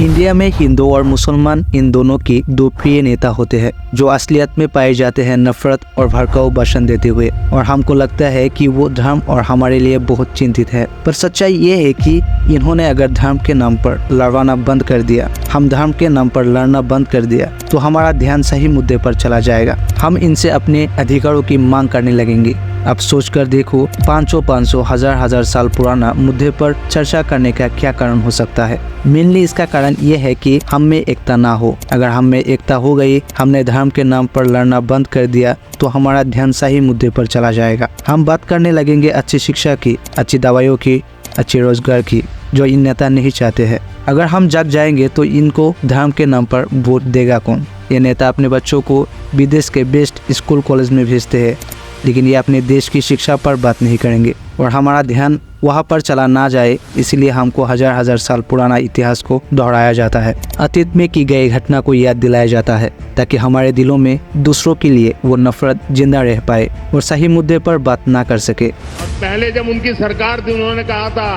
India में हिंदू और मुसलमान इन दोनों की दो प्रिय नेता होते हैं जो असलियत में पाए जाते हैं नफरत और भड़काऊ भाषण देते हुए, और हमको लगता है कि वो धर्म और हमारे लिए बहुत चिंतित है। पर सच्चाई ये है कि इन्होंने अगर धर्म के नाम पर लड़वाना बंद कर दिया, हम धर्म के नाम पर लड़ना बंद कर दिया, तो हमारा ध्यान सही मुद्दे पर चला जाएगा। हम इनसे अपने अधिकारों की मांग करने लगेंगे। अब सोच कर देखो, 500 हजार साल पुराना मुद्दे पर चर्चा करने का क्या कारण हो सकता है। मेनली इसका कारण ये है कि हम में एकता ना हो। अगर हम में एकता हो गई, हमने धर्म के नाम पर लड़ना बंद कर दिया, तो हमारा ध्यान सही मुद्दे पर चला जाएगा। हम बात करने लगेंगे अच्छी शिक्षा की, अच्छी दवाइयों की, अच्छे रोजगार की, जो इन नेता नहीं चाहते हैं। अगर हम जाग जाएंगे तो इनको धर्म के नाम पर वोट देगा कौन? ये नेता अपने बच्चों को विदेश के बेस्ट स्कूल कॉलेज में भेजते हैं, लेकिन ये अपने देश की शिक्षा पर बात नहीं करेंगे, और हमारा ध्यान वहाँ पर चला ना जाए, इसलिए हमको हजार साल पुराना इतिहास को दोहराया जाता है। अतीत में की गई घटना को याद दिलाया जाता है, ताकि हमारे दिलों में दूसरों के लिए वो नफरत जिंदा रह पाए और सही मुद्दे पर बात ना कर सके। पहले जब उनकी सरकार थी, उन्होंने कहा था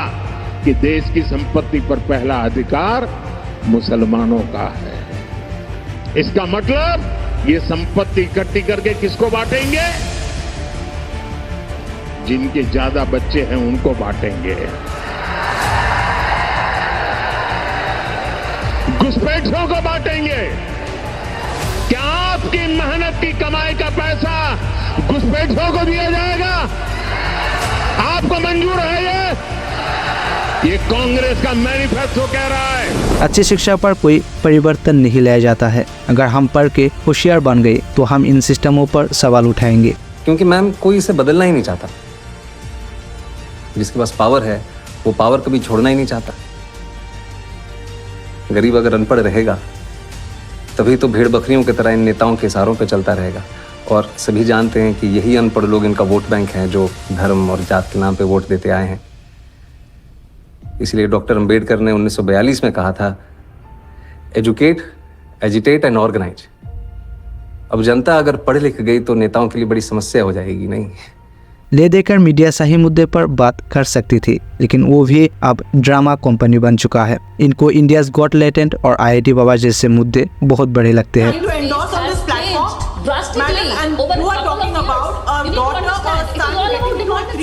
कि देश की संपत्ति पर पहला अधिकार मुसलमानों का है। इसका मतलब ये संपत्ति इकट्ठी करके किसको बांटेंगे? जिनके ज्यादा बच्चे हैं उनको बांटेंगे। घुसपैठियों को बांटेंगे। क्या आपकी मेहनत की कमाई का पैसा घुसपैठियों को दिया जाएगा? आपको मंजूर है ये कांग्रेस का मैनिफेस्टो कह रहा है। अच्छी शिक्षा पर कोई परिवर्तन नहीं लाया जाता है। अगर हम पढ़ के होशियार बन गए तो हम इन सिस्टमों पर सवाल उठाएंगे, क्योंकि मैम कोई इसे बदलना ही नहीं चाहता। जिसके पास पावर है वो पावर कभी छोड़ना ही नहीं चाहता। गरीब अगर अनपढ़ रहेगा तभी तो भेड़ बकरियों की तरह इन नेताओं के इशारों पे चलता रहेगा, और सभी जानते हैं कि यही अनपढ़ लोग इनका वोट बैंक है, जो धर्म और जात के नाम पे वोट देते आए हैं। इसलिए डॉक्टर अंबेडकर ने 1942 में कहा था, एजुकेट, एजिटेट एंड ऑर्गेनाइज। अब जनता अगर पढ़ लिख गई तो नेताओं के लिए बड़ी समस्या हो जाएगी। नहीं, ले देकर मीडिया सही मुद्दे पर बात कर सकती थी, लेकिन वो भी अब ड्रामा कंपनी बन चुका है। इनको इंडियाज गॉट टैलेंट और IIT बाबा जैसे मुद्दे बहुत बड़े लगते हैं।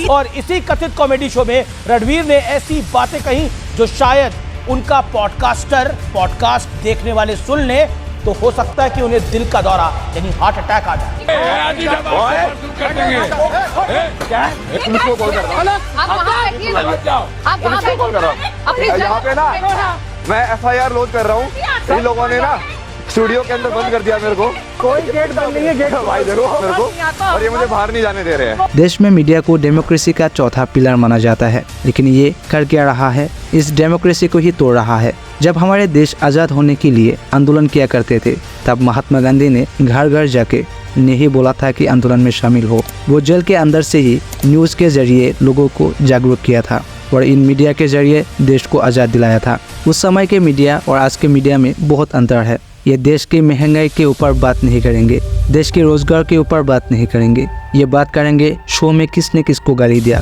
और इसी कथित कॉमेडी शो में रणवीर ने ऐसी बातें कही जो शायद उनका पॉडकास्ट देखने वाले सुन ले तो हो सकता है कि उन्हें दिल का दौरा यानी हार्ट अटैक आ जाए। मैं FIR लॉन्च कर रहा हूँ। इन लोगों ने ना स्टूडियो के अंदर बंद कर दिया मेरे को। कोई गेट बंद नहीं है, गेट भाई देखो मेरे को, और ये मुझे बाहर नहीं जाने दे रहे हैं। देश में मीडिया को डेमोक्रेसी का चौथा पिलर माना जाता है, लेकिन ये कर क्या रहा है? इस डेमोक्रेसी को ही तोड़ रहा है। जब हमारे देश आज़ाद होने के लिए आंदोलन किया करते थे, तब महात्मा गांधी ने घर घर जाके नहीं बोला था कि आंदोलन में शामिल हो। वो जेल के अंदर से ही न्यूज़ के जरिए लोगों को जागरूक किया था, और इन मीडिया के जरिए देश को आज़ाद दिलाया था। उस समय के मीडिया और आज के मीडिया में बहुत अंतर है। ये देश की महंगाई के ऊपर बात नहीं करेंगे, देश के रोजगार के ऊपर बात नहीं करेंगे। ये बात करेंगे शो में किसने किसको गाली दिया,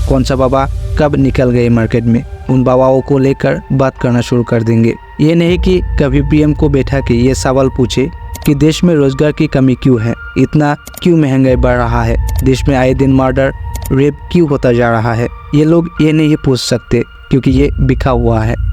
कौन सा बाबा कब निकल गए मार्केट में, उन बाबाओं को लेकर बात करना शुरू कर देंगे। ये नहीं कि कभी PM को बैठा के ये सवाल पूछे कि देश में रोजगार की कमी क्यों है, इतना क्यों महंगाई बढ़ रहा है, देश में आए दिन मर्डर रेप क्यों होता जा रहा है। ये लोग ये नहीं पूछ सकते क्योंकि ये बिखा हुआ है।